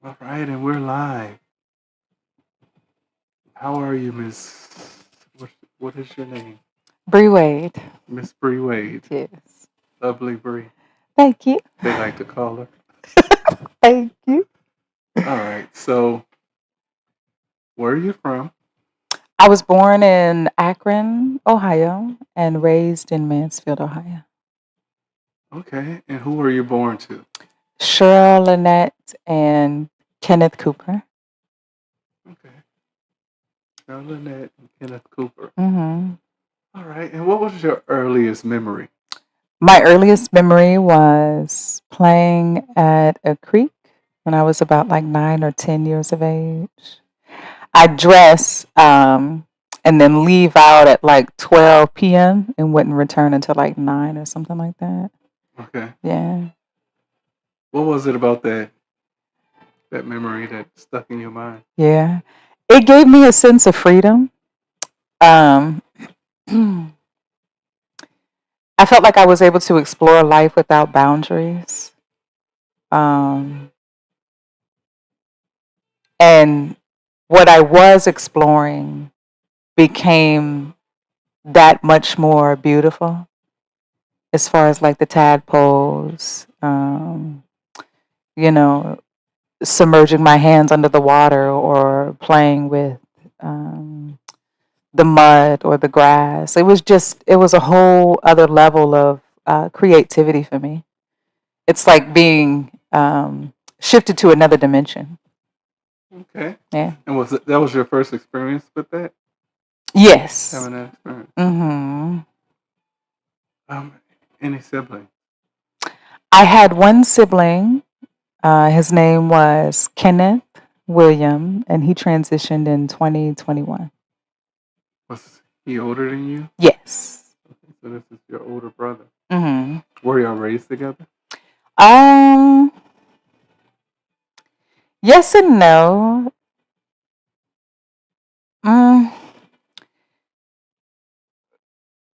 All right, and we're live. How are you, Miss? What, what is your name? Bri Wade. Miss Bri Wade. Yes. Lovely Bri. Thank you. They like to call her. Thank you. All right, so where are you from? I was born in Akron, Ohio, and raised in Mansfield, Ohio. Okay, and who were you born to? Cheryl Lynette and Kenneth Cooper. Okay, Cheryl Lynette and Kenneth Cooper. hmm All right, and what was your earliest memory? My earliest memory was playing at a creek when I was about like 9 or 10 years of age. I dress and then leave out at like 12 p.m. and wouldn't return until like 9 or something like that. Okay, Yeah. what was it about that memory that stuck in your mind? Yeah. It gave me a sense of freedom. Um, I felt like I was able to explore life without boundaries. Um, and what I was exploring became that much more beautiful as far as like the tadpoles, you know, submerging my hands under the water or playing with um, the mud or the grass. It was a whole other level of creativity for me. It's like being shifted to another dimension. Okay, Yeah. and that was your first experience with that? Yes. Having that experience? Okay. hmm Um, any sibling? I had one sibling. His name was Kenneth William, and he transitioned in 2021. Was he older than you? Yes. Okay, so this is your older brother. hmm Were y'all raised together? Um. Yes and no. Mm,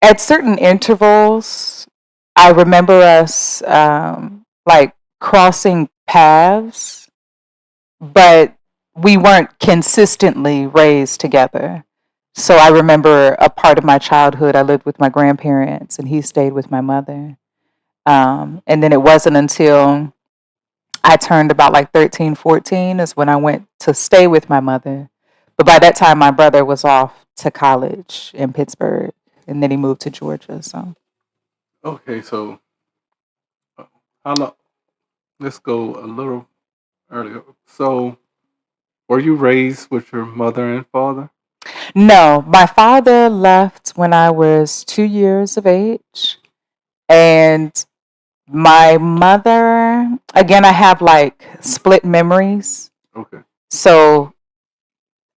at certain intervals, I remember us like crossing paths, but we weren't consistently raised together. So I remember a part of my childhood, I lived with my grandparents and he stayed with my mother. And then it wasn't until I turned about like 13, 14 is when I went to stay with my mother. But by that time, my brother was off to college in Pittsburgh and then he moved to Georgia. So Okay, so uh, how long? Let's go a little earlier. So, were you raised with your mother and father? no, my father left when I was 2 years of age. And my mother, again, I have like split memories. Okay, So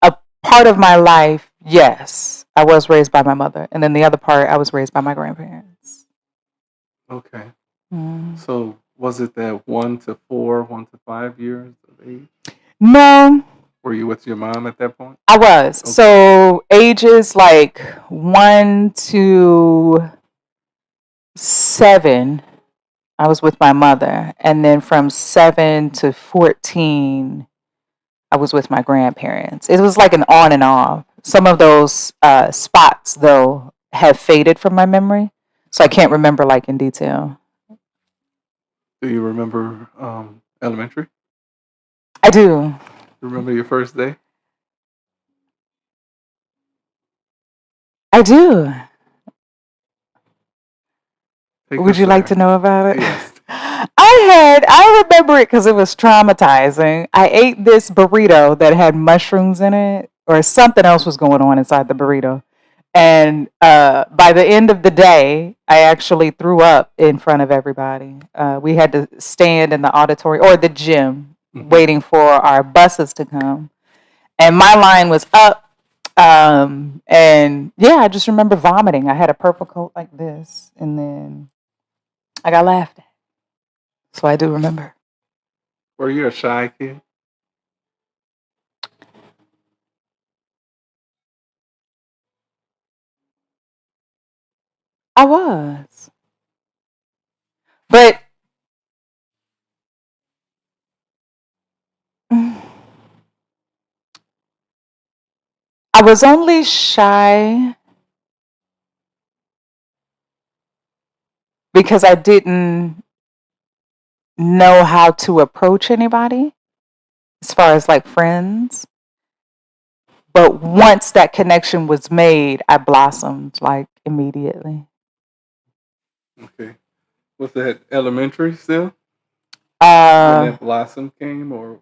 a part of my life, yes, I was raised by my mother. And then the other part, I was raised by my grandparents. okay. Mm. So, was it that 1 to 4, 1 to 5 years of age? No, Were you with your mom at that point? I was. Okay, So ages like 1 to 7, I was with my mother. And then from 7 to 14, I was with my grandparents. It was like an on and off. Some of those spots, though, have faded from my memory. So I can't remember like in detail. do you remember elementary? I do. Remember your first day? I do. Take Would us you like to there. know about it? Yes. I remember it because it was traumatizing. I ate this burrito that had mushrooms in it, or something else was going on inside the burrito. And by the end of the day, I actually threw up in front of everybody. We had to stand in the auditorium or the gym Hmm. waiting for our buses to come. And my line was up. And yeah, I just remember vomiting. I had a purple coat like this, and then I got laughed at. So I do remember. Were you a shy kid? I was. But I was only shy because I didn't know how to approach anybody as far as like friends. But once that connection was made, I blossomed like immediately. Okay. Was that elementary still when Uh, that blossom came, or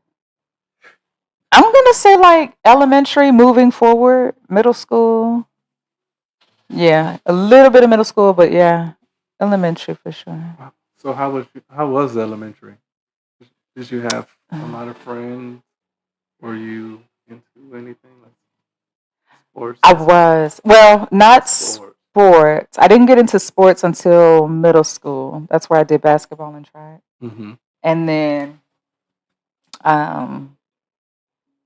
I'm gonna say like elementary, moving forward, middle school. Yeah, a little bit of middle school, but yeah, elementary for sure. so? How was elementary? Did you have a lot of friends? Were you into anything like sports I and stuff? was, well, not Sports. sports. I didn't get into sports until middle school. That's where I did basketball and track. Mm-hmm. And then um,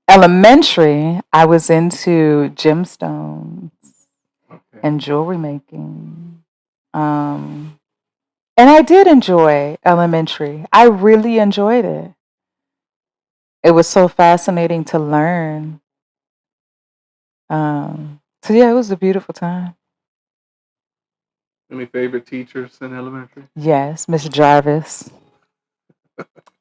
elementary, I was into gemstones Okay. and jewelry making. Um, and I did enjoy elementary. I really enjoyed it. It was so fascinating to learn. So yeah, it was a beautiful time. Any favorite teachers in elementary? Yes, Miss Jarvis.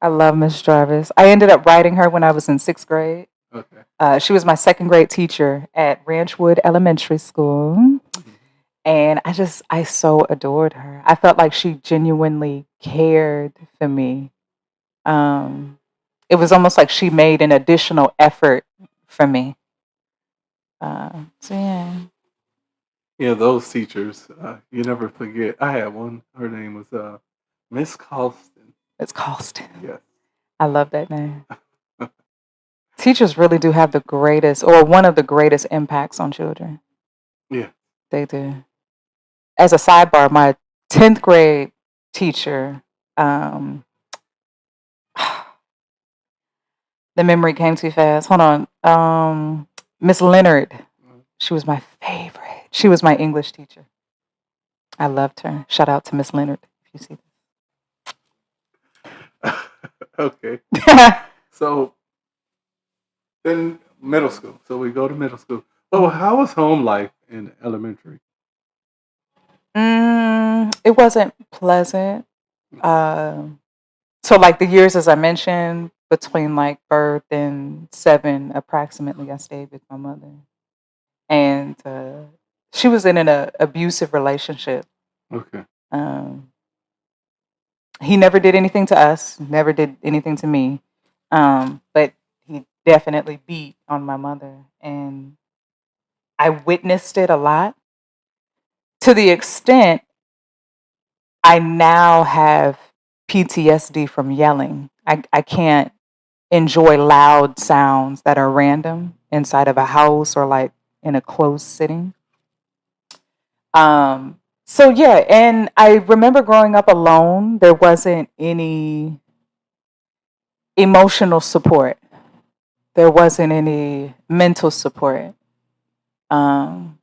I love Miss Jarvis. I ended up writing her when I was in 6th grade. Okay. She was my 2nd grade teacher at Ranchwood Elementary School. Mm-hmm. And I so adored her. I felt like she genuinely cared for me. Um, it was almost like she made an additional effort for me. So yeah, Yeah, those teachers, you never forget. I had one. Her name was Miss Colston. it's Colston. Yes. I love that name. Teachers really do have the greatest, or one of the greatest impacts on children. Yeah. They do. As a sidebar, my 10th grade teacher, um, the memory came too fast. Hold on. Miss Leonard. She was my favorite. She was my English teacher. I loved her. Shout out to Miss Leonard if you see Okay. this. So then middle school. So we go to middle school. Oh, how was home life in elementary? It wasn't pleasant. So like the years, as I mentioned, between like birth and 7, approximately, I stayed with my mother, and she was in an abusive relationship. Okay. Um, he never did anything to us, never did anything to me, but he definitely beat on my mother, and I witnessed it a lot to the extent I now have PTSD from yelling. I can't enjoy loud sounds that are random inside of a house or like in a closed sitting. So yeah, and I remember growing up alone, there wasn't any emotional support. There wasn't any mental support. Um,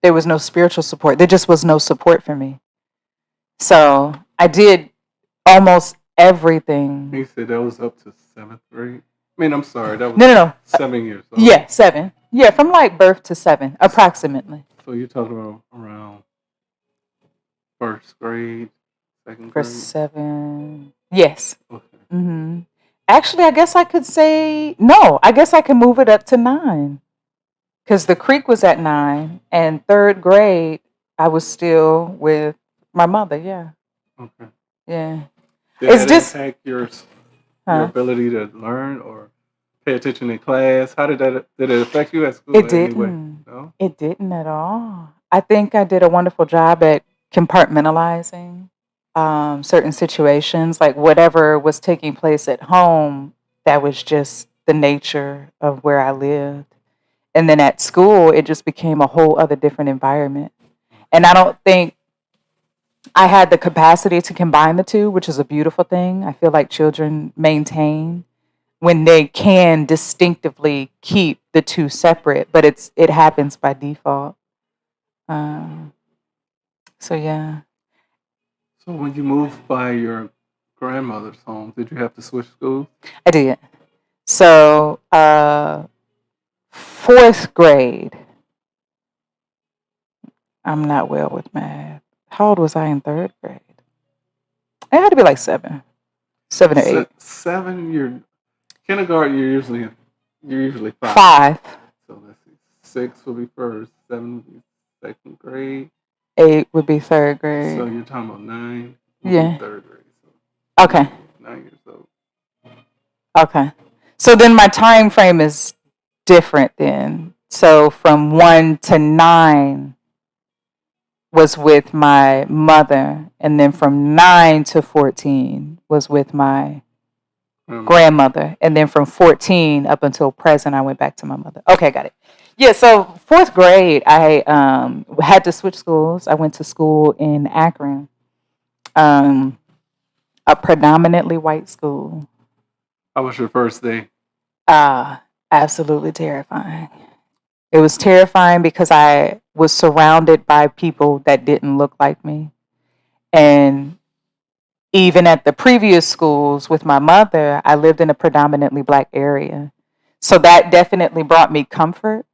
there was no spiritual support. There just was no support for me. So I did almost everything. You said that was up to 7th grade. I mean, I'm sorry, that was No, no, no. 7 years old. Yeah, 7. Yeah, from like birth to 7, approximately. So you're talking about around first grade, second For grade. 7. Yes. Okay. Actually, I guess I could say no. I guess I can move it up to 9 because the creek was at 9, and 3rd grade I was still with my mother. Yeah, Okay. yeah. Did It's that just, impact your huh? ability to learn or pay attention in class? How did it affect you at school It in any way? didn't. No. It didn't at all. I think I did a wonderful job at compartmentalizing certain situations, like whatever was taking place at home. That was just the nature of where I lived. And then at school, it just became a whole other different environment. And I don't think I had the capacity to combine the two, which is a beautiful thing. I feel like children maintain when they can distinctively keep the two separate, but it happens by default. Um, so yeah, So when you moved by your grandmother's home, did you have to switch schools? I did. So 4th grade. I'm not well with math. How old was I in 3rd grade? It had to be like 7 or 8. 7. Kindergarten. You're usually 5. 5. So let's see. 6 will be first. 7 will be second grade. 8 would be 3rd So grade. you're talking about 9 will Yeah. be 3rd grade. So Okay. 9 years old. Okay. So then my time frame is different then. So from 1 to 9 was with my mother, and then from 9 to 14 was with my grandmother, and then from 14 up until present I went back to my mother. Okay, got it. Yeah, so 4th grade I had to switch schools. I went to school in Akron, a predominantly white school. How was your first day? Absolutely terrifying. It was terrifying because I was surrounded by people that didn't look like me. And even at the previous schools with my mother, I lived in a predominantly black area. So that definitely brought me comfort,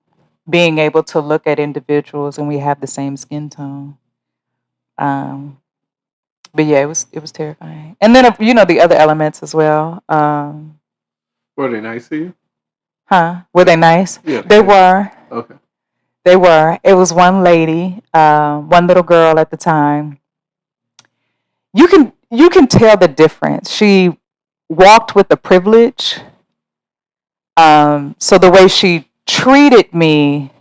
being able to look at individuals and we have the same skin tone. But yeah, it was terrifying. And then the other elements as well. Were they nice to you? Were they nice? Yeah. They were. Okay. They were. It was one lady, one little girl at the time. You can tell the difference. She walked with a privilege. So the way she treated me,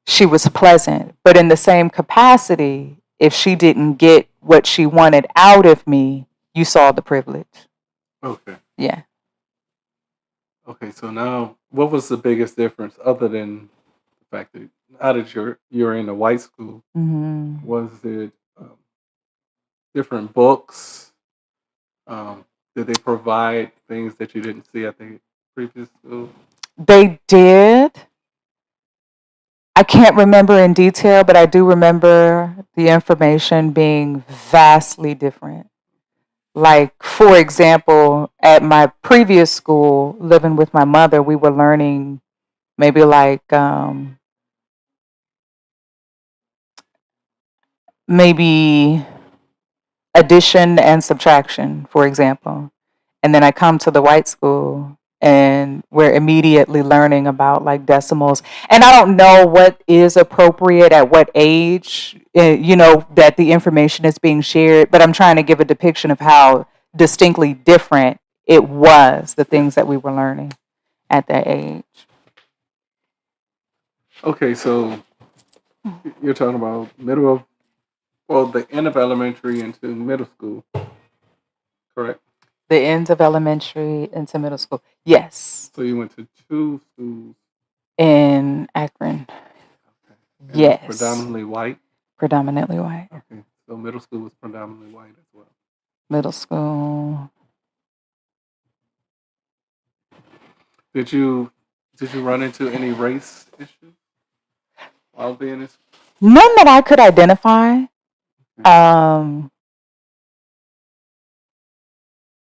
she was pleasant. But in the same capacity, if she didn't get what she wanted out of me, you saw the privilege. Okay. Yeah. Okay, so now, what was the biggest difference other than the fact that now that you're in a white school? Mm-hmm. Was it different books? Did they provide things that you didn't see at the previous school? They did. I can't remember in detail, but I do remember the information being vastly different. Like, for example, at my previous school, living with my mother, we were learning maybe like maybe addition and subtraction, for example. And then I come to the white school and we're immediately learning about like decimals. And I don't know what is appropriate at what age, that the information is being shared, but I'm trying to give a depiction of how distinctly different it was, the things that we were learning at that age. Okay, so you're talking about the end of elementary into middle school, correct? The ends of elementary into middle school. Yes. So you went to 2 schools In Akron. okay. Yes. Predominantly white? Predominantly white. Okay, so middle school was predominantly white as well. Middle school. Did you run into any race issues while being in school? None that I could identify.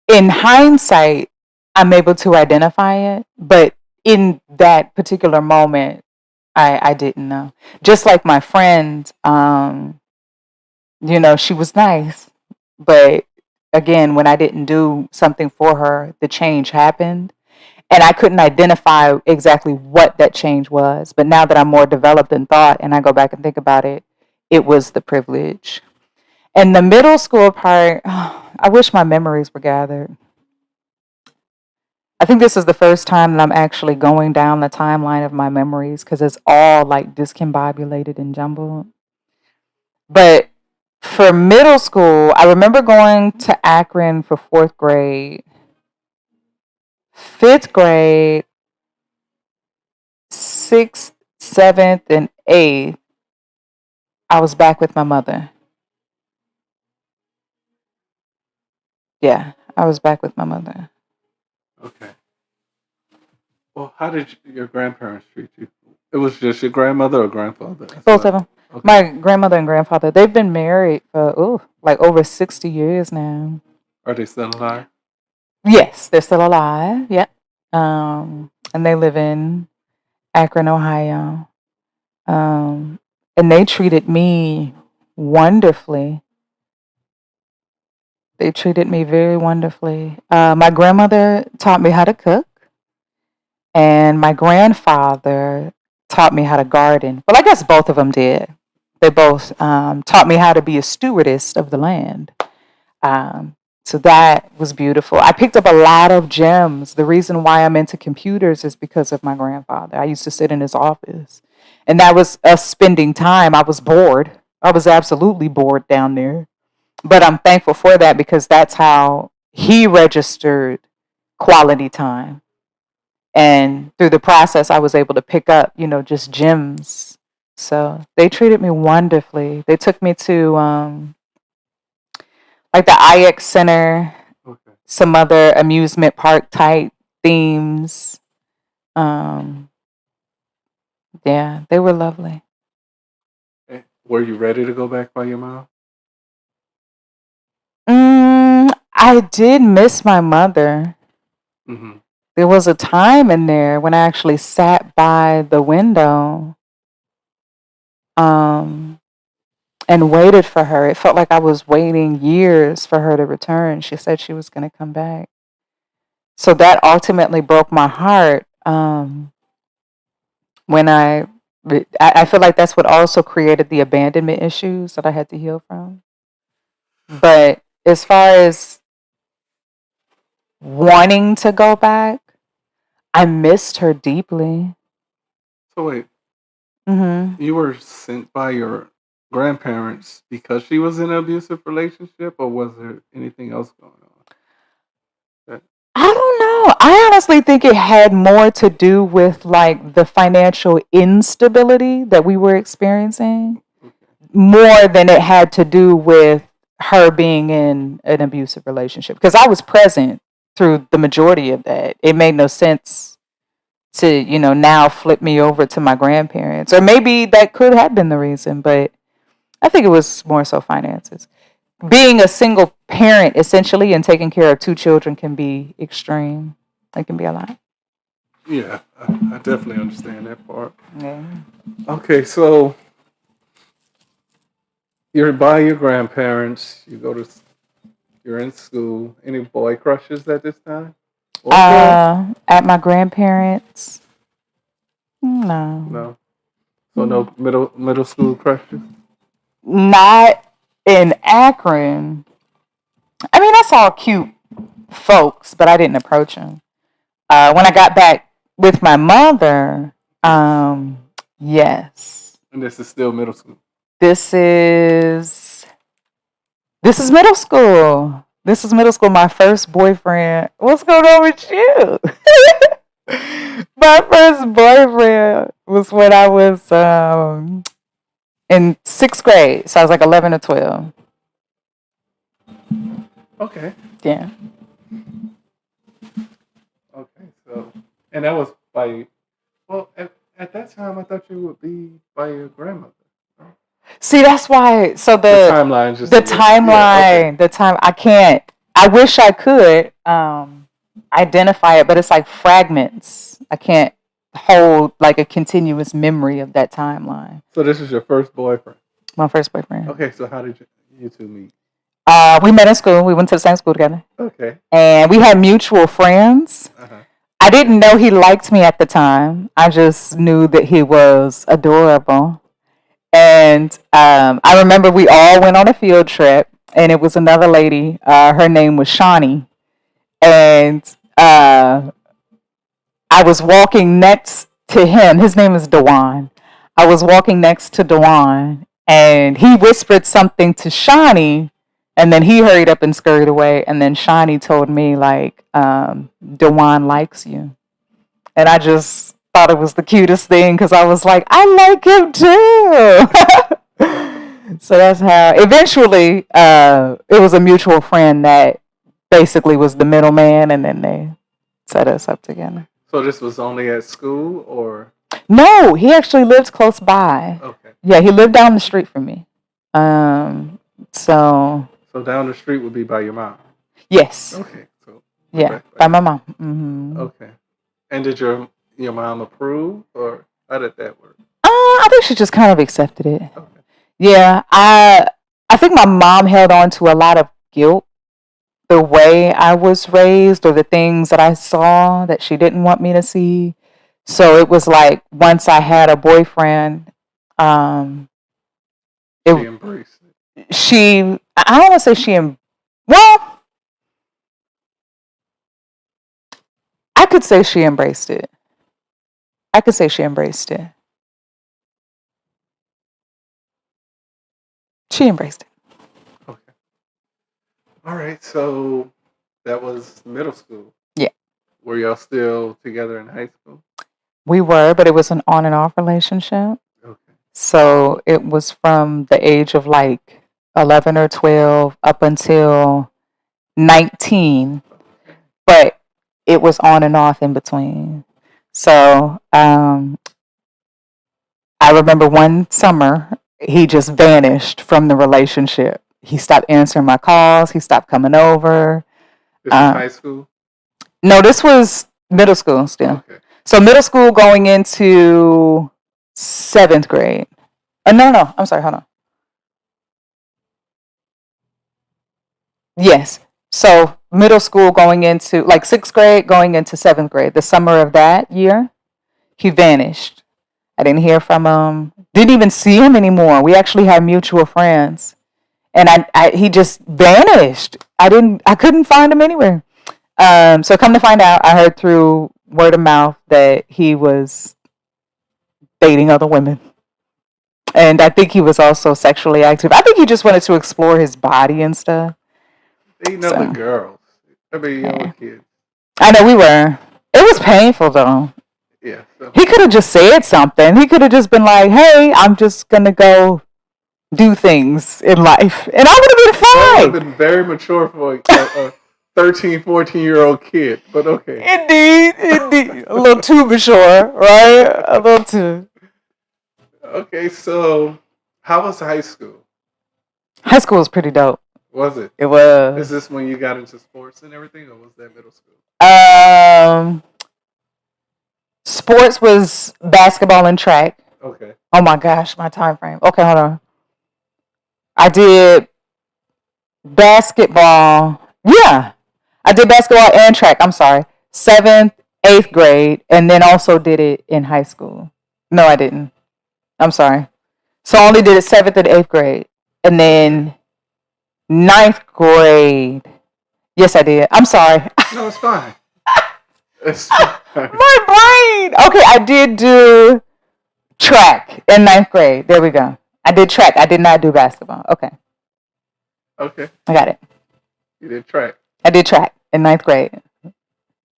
In hindsight, I'm able to identify it, but in that particular moment, I didn't know. Just like my friend, she was nice, but again, when I didn't do something for her, the change happened. And I couldn't identify exactly what that change was. But now that I'm more developed in thought and I go back and think about it, it was the privilege. And the middle school part, I wish my memories were gathered. I think this is the first time that I'm actually going down the timeline of my memories because it's all like discombobulated and jumbled. But for middle school, I remember going to Akron for 4th grade. 5th grade, 6th, 7th, and 8th, I was back with my mother. Yeah, I was back with my mother. Okay. Well, how did your grandparents treat you? It was just your grandmother or grandfather? Both of them. Okay. My grandmother and grandfather, they've been married for, like over 60 years now. Are they still alive? Yes, they're still alive. Yeah. and they live in Akron, Ohio. And they treated me wonderfully. They treated me very wonderfully. My grandmother taught me how to cook, and my grandfather taught me how to garden. Well, I guess both of them did. They both taught me how to be a stewardess of the land. Um, so that was beautiful. I picked up a lot of gems. The reason why I'm into computers is because of my grandfather. I used to sit in his office, and that was us spending time. I was bored. I was absolutely bored down there. But I'm thankful for that because that's how he registered quality time. And through the process, I was able to pick up, just gems. So they treated me wonderfully. They took me to like the IX Center, Okay. some other amusement park type themes. Um, yeah, they were lovely. Were you ready to go back by your mom? I did miss my mother. Mm-hmm. There was a time in there when I actually sat by the window um, and waited for her. It felt like I was waiting years for her to return. She said she was going to come back. So that ultimately broke my heart when I feel like that's what also created the abandonment issues that I had to heal from. But as far as wanting to go back, I missed her deeply. So wait, Hmm. you were sent by your grandparents because she was in an abusive relationship, or was there anything else going on? That, I don't know. I honestly think it had more to do with like the financial instability that we were experiencing okay. more than it had to do with her being in an abusive relationship because I was present through the majority of that. It made no sense to, now flip me over to my grandparents. Or maybe that could have been the reason, but I think it was more so finances. Being a single parent essentially and taking care of two children can be extreme. It can be a lot. Yeah, I definitely understand that part. Yeah. Okay, so you're by your grandparents. You're in school. Any boy crushes at this time, or girl? At my grandparents, no. No. So no middle school crushes. Not in Akron. I mean, I saw cute folks, but I didn't approach them. When I got back with my mother, Yes. yes, And this is still middle school. this is this is middle school. This is middle school. My first boyfriend. What's going on with you? My first boyfriend was when I was in sixth grade. So I was like 11 or 12. Okay. Yeah. Okay. So, and that was by. Well, at that time, I thought you would be by your grandmother. No? See, that's why. So The timeline just the a little. Yeah. Okay. timeline, the time I can't. I wish I could identify it, but it's like fragments. I can't hold like a continuous memory of that timeline. So this is your first boyfriend. My first boyfriend. Okay. So how did you two meet? We met in school. We went to the same school together, Okay. and we had mutual friends. Uh-huh. I didn't know he liked me at the time. I just knew that he was adorable. And I remember we all went on a field trip, and it was another lady. Her name was Shawnee. And I was walking next to him. His name is Dewan. I was walking next to Dewan, and he whispered something to Shawnee, and then he hurried up and scurried away. And then Shawnee told me, like, Dewan likes you. And I just thought it was the cutest thing because I was like, I like him too. So that's how eventually it was a mutual friend that basically was the middleman, and then they set us up together. So this was only at school, or No, he actually lived close by. okay? Yeah, he lived down the street from me. Um, so So down the street would be by your mom. yes, Okay. So yeah, by my mom. Hmm. okay. And did your your mom approved, or how did that work? I think she just kind of accepted it. Okay. Yeah, I think my mom held on to a lot of guilt the way I was raised or the things that I saw that she didn't want me to see. So it was like once I had a boyfriend, um, She it embraced it. she I don't want to say well, I could say she embraced it. I could say she embraced it. She embraced it. Okay. All right. So that was middle school. Yeah, Were y'all still together in high school? we were, but it was an on and off relationship. Okay. So it was from the age of like 11 or 12 up until 19, Okay. but it was on and off in between. So I remember one summer, he just vanished from the relationship. He stopped answering my calls, he stopped coming over. This is high school. No, this was middle school still. Okay. So middle school going into 7th grade. No, I'm sorry, hold on. Yes. So middle school going into like 6th grade, going into 7th grade. The summer of that year, he vanished. I didn't hear from him. Didn't even see him anymore. We actually had mutual friends, and he just vanished. I couldn't find him anywhere. So come to find out, I heard through word of mouth that he was dating other women. And I think he was also sexually active. I think he just wanted to explore his body and stuff. Dating other So, girls. I mean, y'all were yeah. kids. I know we were. It was painful though. Yeah. So He could have just said something. He could have just been like, hey, I'm just going to go do things in life. And I would have been that would have fine. been very mature for a 13, 14-year-old kid. But okay. Indeed. A little too mature, right? A little too. Okay. So how was high school? High school was pretty dope. Was it? It Is was. this when you got into sports and everything, or was that middle school? Um, Sports was basketball and track. Okay. Oh my gosh, my time frame. Okay, hold on. I did basketball. Yeah, I did basketball and track. I'm sorry. 7th, 8th grade, and then also did it in high school. No, I didn't. I'm sorry. So I only did it 7th and 8th grade, and then 9th grade. Yes, I did. I'm sorry. No, it's fine. It's fine. My brain. Okay, I did do track in 9th grade. There we go. I did track. I did not do basketball. Okay, Okay. I got it. You did track. I did track in 9th grade.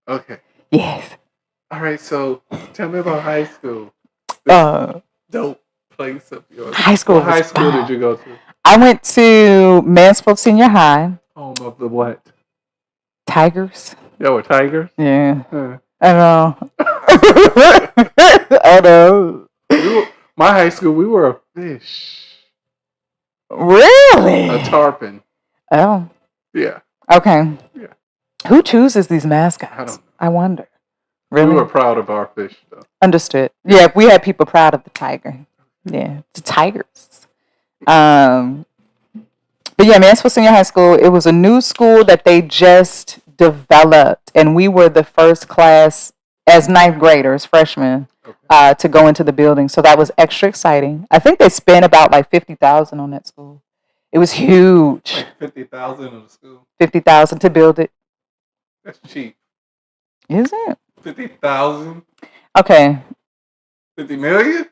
Okay. Yes. All right. So tell me about high school. This Uh, dope place of yours. High school What was high school did bomb. you go to? I went to Mansfield Senior High. Home of the what? Tigers. Y'all were Tigers? Yeah. Huh. I know. I know. My high school, we were a fish. Really? A tarpon. Oh. Yeah. Okay. Yeah. Who chooses these I mascots? don't know. I wonder. We Really? were proud of our fish, though. Understood. Yeah, we had people proud of the tiger. Yeah, the tigers. Um, but yeah, Mansfield Senior High School. It was a new school that they just developed, and we were the first class as 9th graders, freshmen, Okay. to go into the building. So that was extra exciting. I think they spent about like 50,000 on that school. It was huge. Like 50,000 in the school. 50,000 to build it. That's cheap. Is it? 50,000? Okay. 50 million?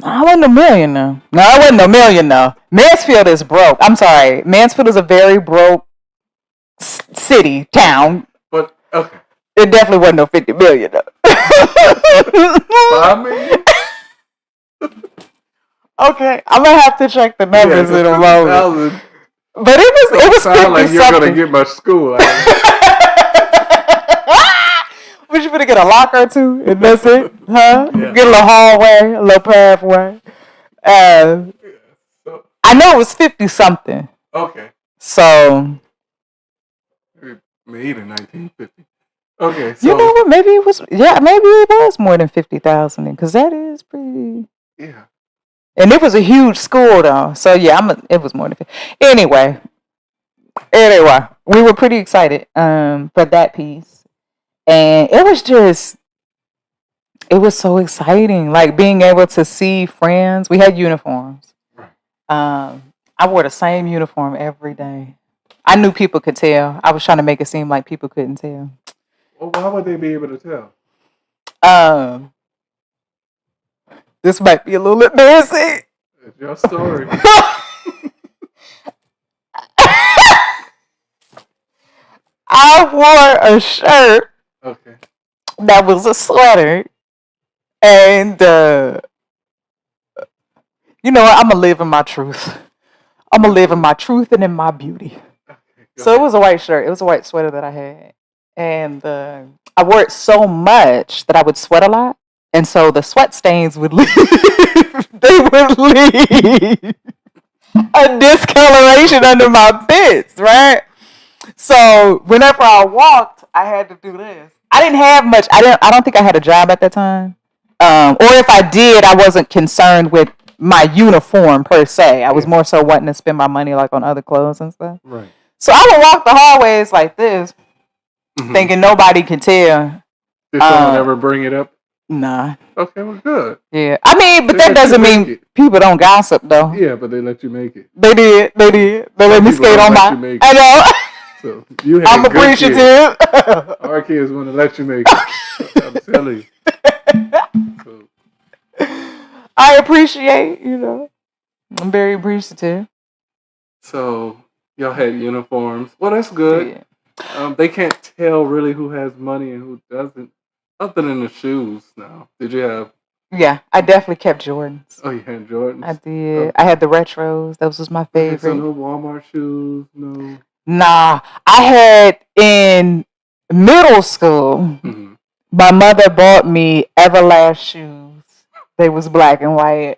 I wasn't a million though. No, I wasn't a million though. Mansfield is broke. I'm sorry. Mansfield is a very broke city, town. But, okay. It definitely wasn't no 50 million though. 5 million? Okay, I'm gonna have to check the numbers in a moment. 50,000. But it was Sound 50 like you're something. going to get my school. What you gonna get a locker or two, and that's it, huh? Yeah. Get a little hallway, a little pathway. So, I know it was 50 something. okay. So Made in 1950. Okay, You know so what? Maybe it was. Yeah, maybe it was more than 50,000 because that is pretty. yeah. And it was a huge school though, so yeah, it was more than 50. Anyway, we were pretty excited for that piece, and it was so exciting, like being able to see friends. We had uniforms. Right. I wore the same uniform every day. I knew people could tell. I was trying to make it seem like people couldn't tell. Well, why would they be able to tell? Um, this might be a little embarrassing. It's your story. I wore a shirt Okay. that was a sweater, and you know what? I'm gonna live in my truth. I'm gonna live in my truth and in my beauty. Okay. So it was a white shirt. It was a white sweater that I had, and I wore it so much that I would sweat a lot, and so the sweat stains would leave. They would leave a discoloration under my pits, right? So whenever I walked, I had to do this. I didn't have much. I don't think I had a job at that time. Or if I did, I wasn't concerned with my uniform per se. I was more so wanting to spend my money like on other clothes and stuff. Right. So I would walk the hallways like this, thinking nobody can tell. Did someone ever bring it up? Nah. Okay, well, good. Yeah. I mean, but They that let you doesn't make mean it. people don't gossip though. Yeah, but they let you make it. They did. They let me people skate don't on let my. you make I it. know. So you had I'm good kids. appreciative. Our kids want to let you make it. I'm telling you. So, I appreciate, I'm very appreciative. so y'all had uniforms. Well, that's good. Yeah. They can't tell really who has money and who doesn't. Other than the shoes now. Did you have? Yeah, I definitely kept Jordans. Oh, you had Jordans? I did. I had the retros. Those was my favorite. Okay, so no Walmart shoes, no. Nah, I had in middle school. My mother bought me Everlast shoes. They was black and white.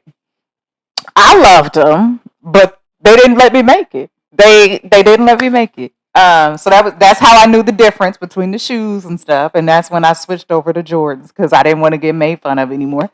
I loved them, but they didn't let me make it. They didn't let me make it. So that's how I knew the difference between the shoes and stuff, and that's when I switched over to Jordans because I didn't want to get made fun of anymore.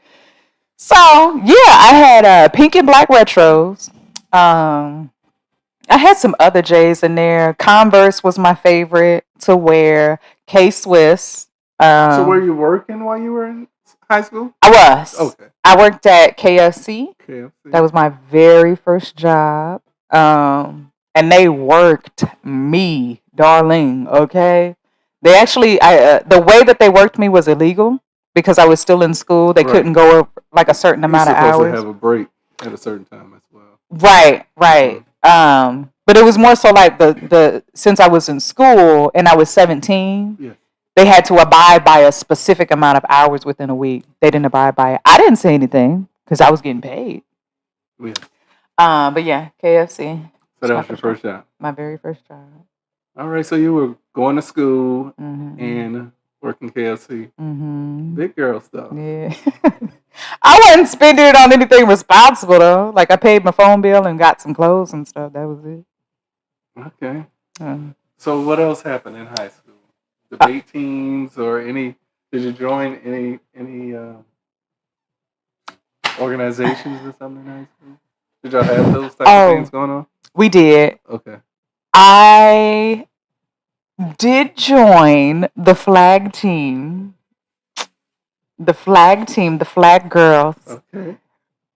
So yeah, I had pink and black retros. I had some other J's in there. Converse was my favorite to wear. K Swiss. So were you working while you were in high school? I was. Okay. I worked at KFC. KFC. That was my very first job. And they worked me, darling. Okay. They actually, the way that they worked me was illegal because I was still in school. They couldn't go up like a certain amount of hours. You're supposed to have a break at a certain time as well. Right. But it was more so like the since I was in school and I was 17, they had to abide by a specific amount of hours within a week. They didn't abide by it. I didn't say anything because I was getting paid. Yeah. But yeah, KFC. So that was your first job? My very first job. All right, so you were going to school and working KFC. Big girl stuff. Yeah. I wasn't spending it on anything responsible though. Like I paid my phone bill and got some clothes and stuff. That was it. Okay. So what else happened in high school? Debate teams or any? Did you join any organizations or something in high school? Did y'all have those type of things going on? We did. Okay. I did join the flag team. The flag girls. Okay.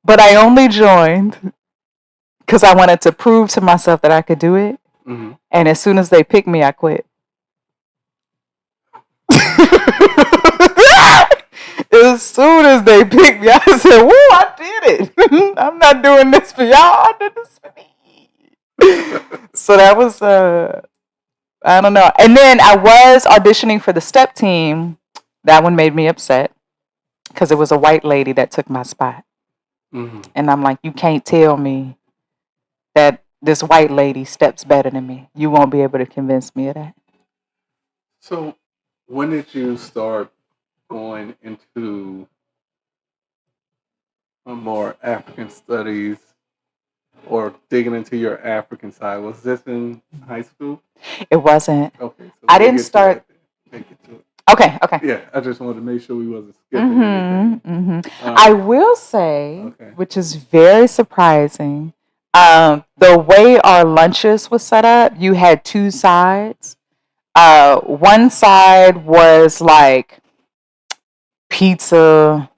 But I only joined because I wanted to prove to myself that I could do it. And as soon as they picked me, I quit. As soon as they picked me, I said, "Woo, I did it. I'm not doing this for y'all. I did this for me." So that was, I don't know. And then I was auditioning for the step team. That one made me upset because it was a white lady that took my spot. And I'm like, you can't tell me that this white lady steps better than me. You won't be able to convince me of that. So when did you start going into more African studies or digging into your African side? Was this in high school? It wasn't. Okay. So I didn't start. Okay, okay. Yeah, I just wanted to make sure we wasn't skipping anything. I will say, Okay. which is very surprising, the way our lunches was set up, you had two sides. One side was like pizza,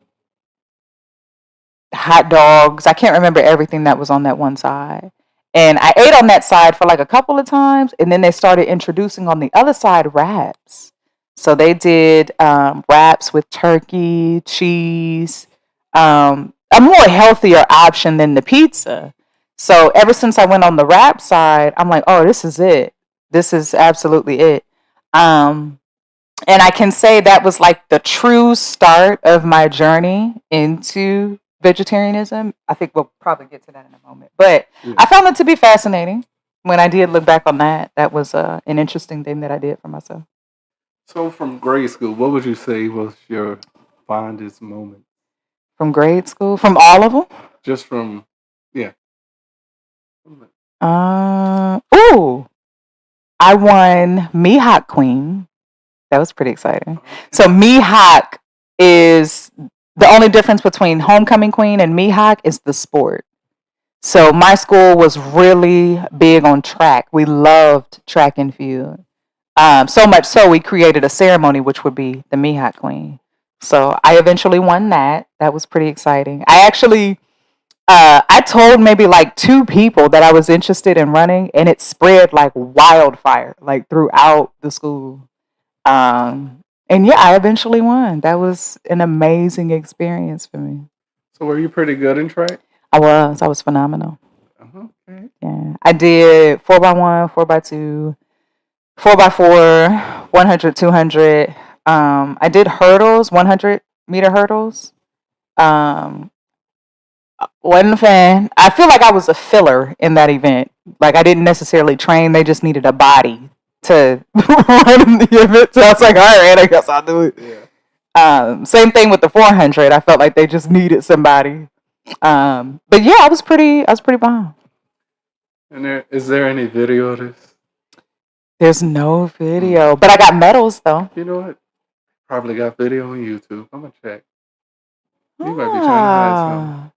hot dogs. I can't remember everything that was on that one side. And I ate on that side for like a couple of times, and then they started introducing on the other side wraps. So they did wraps with turkey, cheese, a more healthier option than the pizza. So ever since I went on the wrap side, I'm like, oh, this is it. This is absolutely it. Um, and I can say that was like the true start of my journey into vegetarianism. I think we'll probably get to that in a moment. But I found it to be fascinating when I did look back on that. That was an interesting thing that I did for myself. So from grade school, what would you say was your fondest moment? From grade school, from all of them. Just from, yeah. Ooh, I won Mihawk Queen. That was pretty exciting. So Mihawk is the only difference between Homecoming Queen and Mihawk is the sport. So my school was really big on track. We loved track and field. So much so we created a ceremony which would be the Mihawk Queen. So I eventually won that. That was pretty exciting. I actually I told maybe like two people that I was interested in running, and it spread like wildfire, like throughout the school. And yeah, I eventually won. That was an amazing experience for me. So were you pretty good in track? I was phenomenal. Okay. Yeah. I did 4x1, 4x2, 4x4, 100, 200. I did hurdles, 100-meter hurdles. Um, wasn't a fan. I feel like I was a filler in that event. Like I didn't necessarily train. They just needed a body to run in the event. So I was like, all right, I guess I'll do it. Yeah. Same thing with the 400. I felt like they just needed somebody. But yeah, I was pretty bomb. And is there any video of this? There's no video, but I got medals though. You know what? Probably got video on YouTube. I'm gonna check. You might be trying to hide something.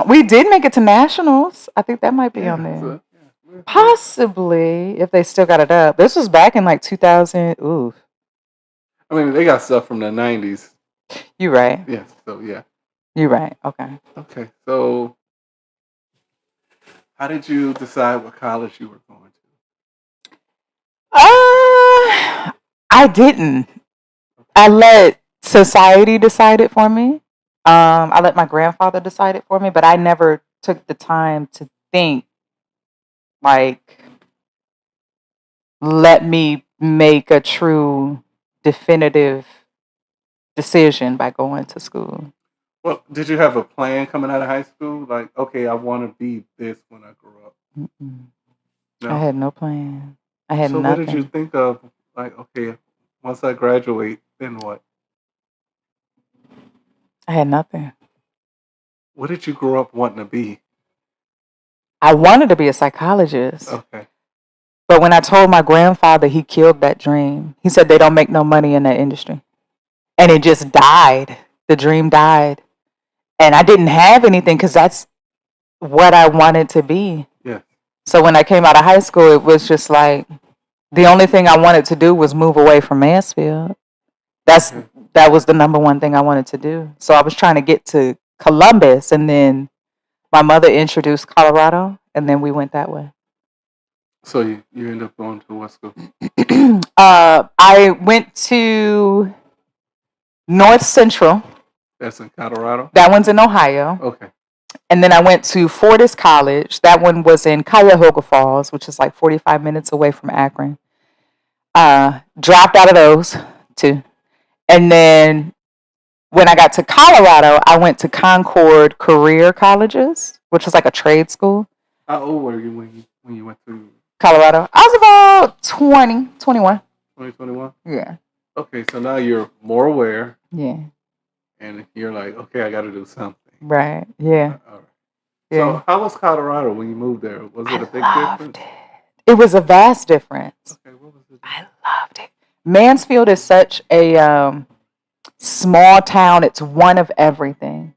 We did make it to nationals. I think that might be on there. So, Possibly, if they still got it up. This was back in like 2000. Ooh. I mean, they got stuff from the 90s. You right. Yes. So yeah. You right. Okay. Okay. So, how did you decide what college you were going to? I didn't. I let society decide it for me. I let my grandfather decide it for me, but I never took the time to think, like, let me make a true definitive decision by going to school. Well, did you have a plan coming out of high school? Like, okay, I want to be this when I grow up. No? I had no plan. I had so nothing. What did you think of? Like, okay, once I graduate, then what? I had nothing. What did you grow up wanting to be? I wanted to be a psychologist. Okay. But when I told my grandfather, he killed that dream. He said they don't make no money in that industry. And it just died. The dream died. And I didn't have anything because that's what I wanted to be. Yeah. So when I came out of high school, it was just like the only thing I wanted to do was move away from Mansfield. That was the number one thing I wanted to do. So I was trying to get to Columbus, and then my mother introduced Colorado, and then we went that way. So you ended up going to what school? I went to North Central. That's in Colorado? That one's in Ohio. Okay. And then I went to Fortis College. That one was in Cuyahoga Falls, which is like 45 minutes away from Akron. Dropped out of those two. And then when I got to Colorado, I went to Concord Career Colleges, which was like a trade school. How old were you when you went to Colorado? I was about 20, 21. 2021? Yeah. Okay, so now you're more aware. Yeah. And you're like, okay, I got to do something. Right. Yeah. All right. Yeah. So how was Colorado when you moved there? Was it a big difference? It was a vast difference. Okay, what was it? I loved it. Mansfield is such a small town. It's one of everything.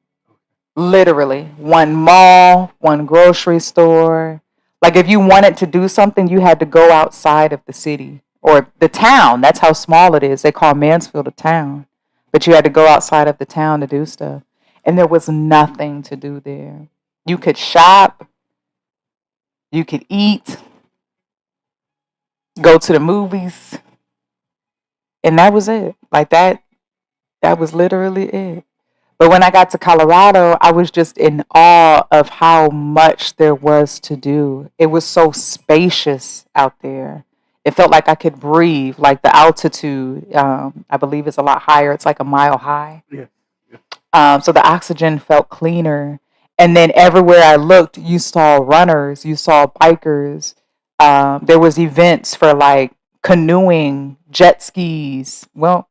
Literally, one mall, one grocery store. Like if you wanted to do something, you had to go outside of the city or the town. That's how small it is. They call Mansfield a town, but you had to go outside of the town to do stuff. And there was nothing to do there. You could shop, you could eat, go to the movies, and that was it. Like that was literally it. But when I got to Colorado, I was just in awe of how much there was to do. It was so spacious out there. It felt like I could breathe. Like the altitude, I believe, is a lot higher. It's like a mile high. Yeah. Yeah. So the oxygen felt cleaner. And then everywhere I looked, you saw runners, you saw bikers. There was events for like canoeing, jet skis. Well,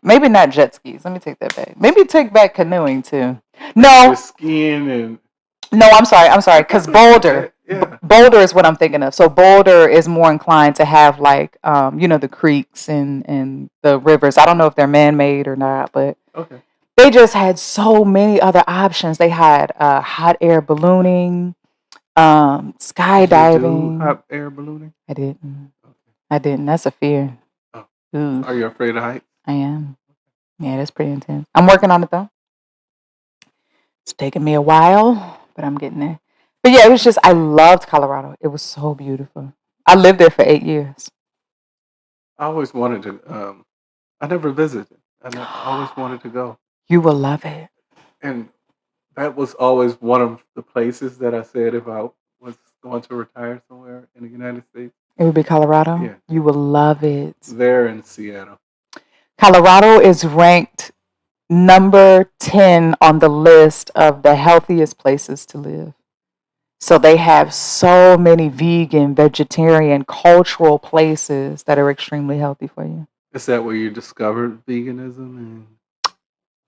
maybe not jet skis. Let me take that back. Maybe take back canoeing too. No, With skiing and no, I'm sorry. I'm sorry. Because Boulder, yeah. Boulder is what I'm thinking of. So Boulder is more inclined to have like, the creeks and the rivers. I don't know if they're man-made or not, but Okay. they just had so many other options. They had hot air ballooning, Did you do skydiving. hot air ballooning? I didn't. Okay. I didn't. That's a fear. Oh. Ooh, Are you afraid of heights? I am. Yeah, that's pretty intense. I'm working on it though. It's taken me a while, but I'm getting there. But yeah, it was just I loved Colorado. It was so beautiful. I lived there for 8 years. I always wanted to. I never visited. I always wanted to go, You will love it. and that was always one of the places that I said if I was going to retire somewhere in the United States. It would be Colorado. Yeah, You will love it. there in Seattle. Colorado is ranked number 10 on the list of the healthiest places to live. So they have so many vegan, vegetarian, cultural places that are extremely healthy for you. Is that where you discovered veganism?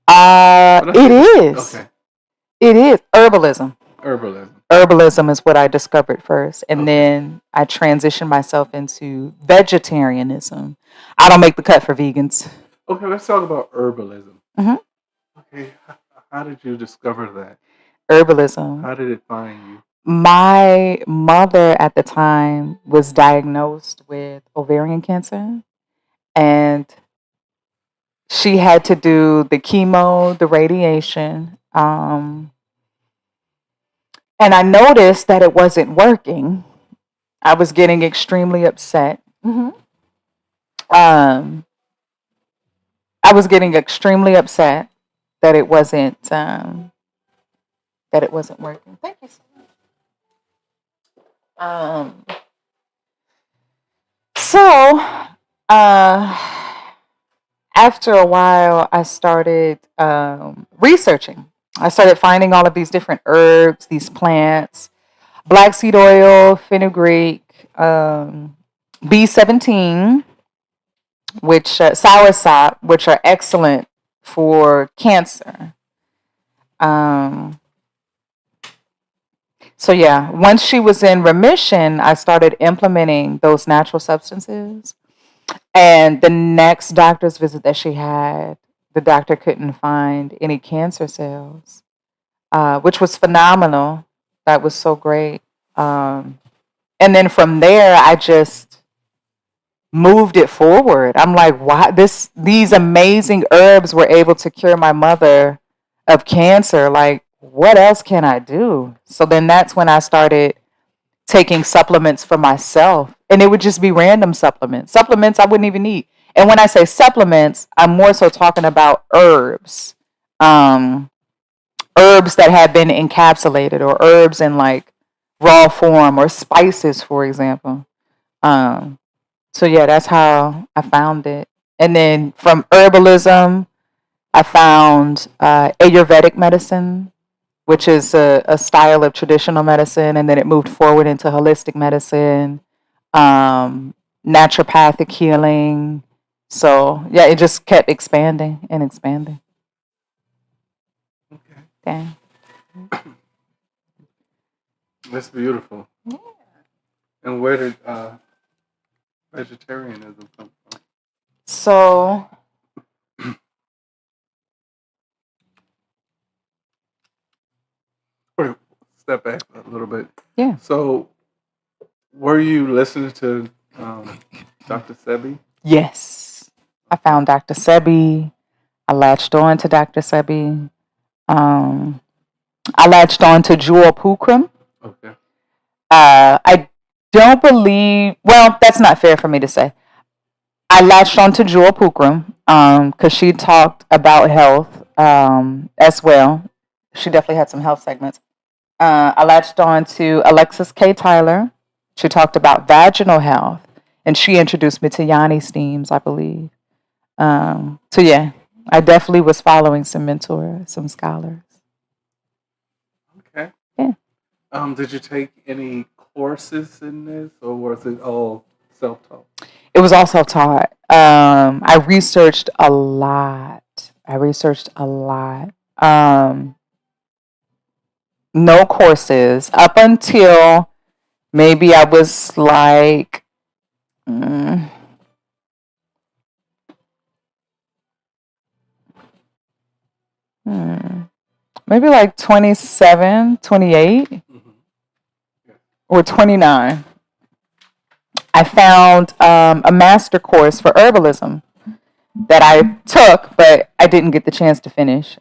And It is. Okay, It is herbalism. herbalism. Herbalism is what I discovered first, and Okay, then I transitioned myself into vegetarianism. I don't make the cut for vegans. okay. Let's talk about herbalism. hmm Okay, how did you discover that? Herbalism. How did it find you? My mother at the time was diagnosed with ovarian cancer, and she had to do the chemo, the radiation. And I noticed that it wasn't working. I was getting extremely upset. Um, I was getting extremely upset that it wasn't working. Thank you so much. So, after a while, I started researching. I started finding all of these different herbs, these plants, black seed oil, fenugreek, B17, which soursop, which are excellent for cancer. Um, so yeah, once she was in remission, I started implementing those natural substances. And the next doctor's visit that she had, the doctor couldn't find any cancer cells, which was phenomenal. That was so great. And then from there, I just moved it forward. I'm like, why these amazing herbs were able to cure my mother of cancer. Like, what else can I do? So then that's when I started taking supplements for myself. And it would just be random supplements. Supplements I wouldn't even eat. And when I say supplements, I'm more so talking about herbs. Um, Herbs that have been encapsulated or herbs in like raw form or spices, for example. Um, so yeah, that's how I found it. And then from herbalism, I found Ayurvedic medicine, which is a style of traditional medicine, and then it moved forward into holistic medicine, naturopathic healing. So yeah, it just kept expanding and expanding. Okay, Yeah. that's beautiful. And where did vegetarianism come from? So Wait, step back a little bit. yeah. So, were you listening to Dr. Sebi? Yes. I found Dr. Sebi. I latched on to Dr. Sebi. Um, I latched on to Jewel Pookrum. Okay. I don't believe, well, that's not fair for me to say. I latched on to Jewel Pookrum because she talked about health as well. She definitely had some health segments. I latched on to Alexis K. Tyler. She talked about vaginal health, and she introduced me to Yanni Steams, I believe. So yeah, I definitely was following some mentors, some scholars. Okay. Yeah, Did you take any courses in this, or was it all self-taught? it was also taught. I researched a lot. No courses up until maybe I was like mm, hmm, maybe like 27, 28, Mm-hmm. Yeah. or 29. I found a master course for herbalism that I took, but I didn't get the chance to finish.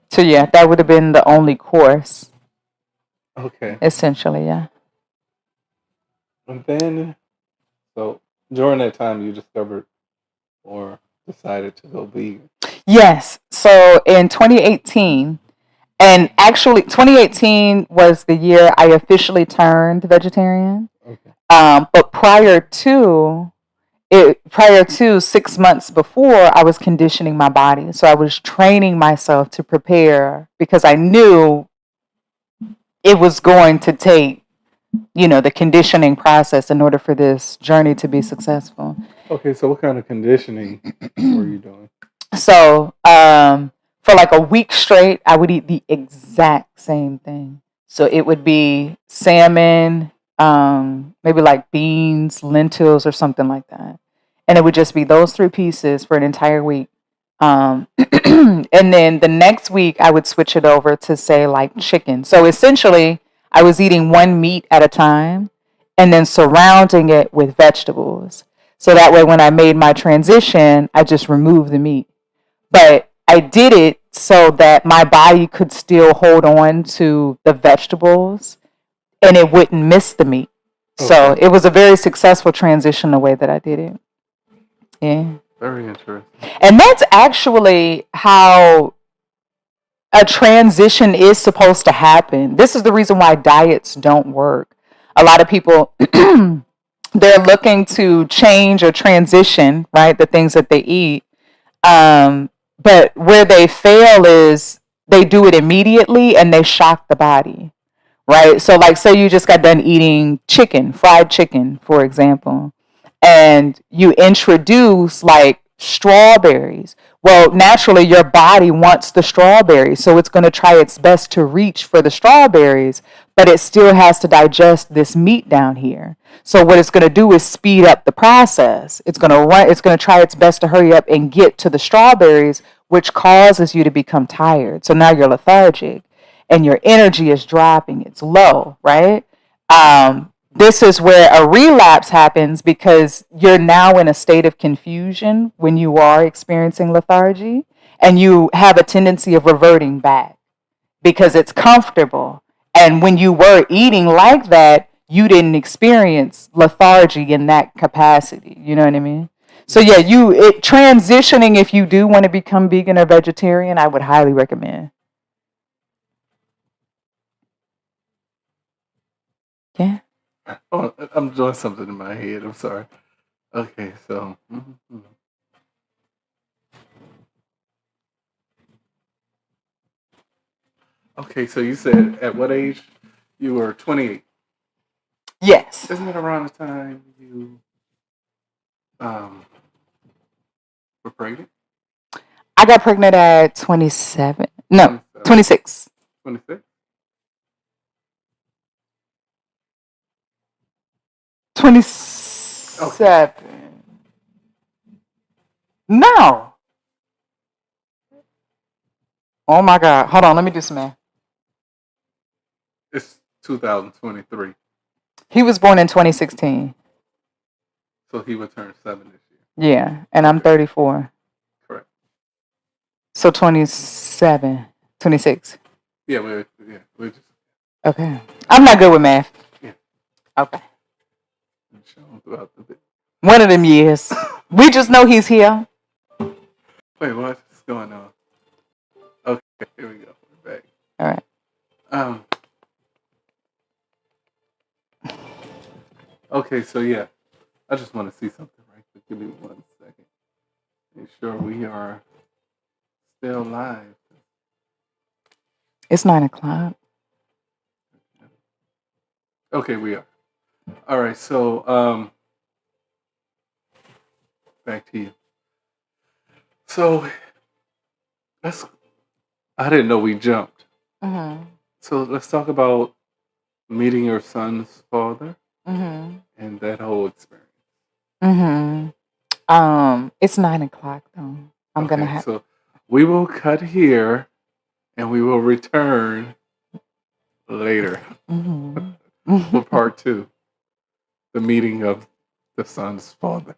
So yeah, that would have been the only course, Okay. essentially. Yeah. And then, so during that time, you discovered or decided to go vegan. Yes. So in 2018, and actually 2018 was the year I officially turned vegetarian. Okay. But prior to 6 months before, I was conditioning my body. So I was training myself to prepare because I knew it was going to take, the conditioning process in order for this journey to be successful. Okay. So, what kind of conditioning were you doing? So for like a week straight, I would eat the exact same thing. So it would be salmon, maybe like beans, lentils, or something like that. And it would just be those three pieces for an entire week. And then the next week, I would switch it over to, say, like chicken. So essentially, I was eating one meat at a time and then surrounding it with vegetables. So that way, when I made my transition, I just removed the meat. But I did it so that my body could still hold on to the vegetables and it wouldn't miss the meat. So Okay. it was a very successful transition the way that I did it. Yeah. Very interesting. And that's actually how a transition is supposed to happen. This is the reason why diets don't work. A lot of people they're looking to change or transition, right? The things that they eat. But where they fail is they do it immediately and they shock the body, right? So, like, say you just got done eating chicken, fried chicken, for example, and you introduce like strawberries. Well, naturally, your body wants the strawberries, so it's going to try its best to reach for the strawberries, but it still has to digest this meat down here. So what it's going to do is speed up the process. It's going to try its best to hurry up and get to the strawberries, which causes you to become tired. So now you're lethargic and your energy is dropping. It's low, right? This is where a relapse happens because you're now in a state of confusion when you are experiencing lethargy, and you have a tendency of reverting back because it's comfortable. And when you were eating like that, you didn't experience lethargy in that capacity. You know what I mean? So yeah, transitioning, if you do want to become vegan or vegetarian, I would highly recommend. Yeah. Oh, I'm doing something in my head. I'm sorry. Okay. So. Okay. So you said at what age you were 28? Yes. Isn't it around the time you um were pregnant? I got pregnant at 27. No, 27. 26. 26. 27. No. Oh my God. Hold on. Let me do some math. It's 2023. He was born in 2016. So he would turn 7 this year. Yeah. And I'm Okay. 34. Correct. So 27. 26. Yeah, we're just Okay. I'm not good with math. Yeah. Okay. showing throughout the bit. One of them years. We just know he's here. Wait, what's going on? Okay, here we go. We're back. All right. Okay, so yeah, I just want to see something right quick. Give me 1 second. Make sure we are still live. It's 9 o'clock. Okay, we are. All right, so back to you. So I didn't know we jumped. Mm-hmm. So let's talk about meeting your son's father Mm-hmm. and that whole experience. Mm-hmm. It's 9 o'clock though. I'm gonna have. So we will cut here, and we will return later Mm-hmm. for part 2, the meeting of the son's father.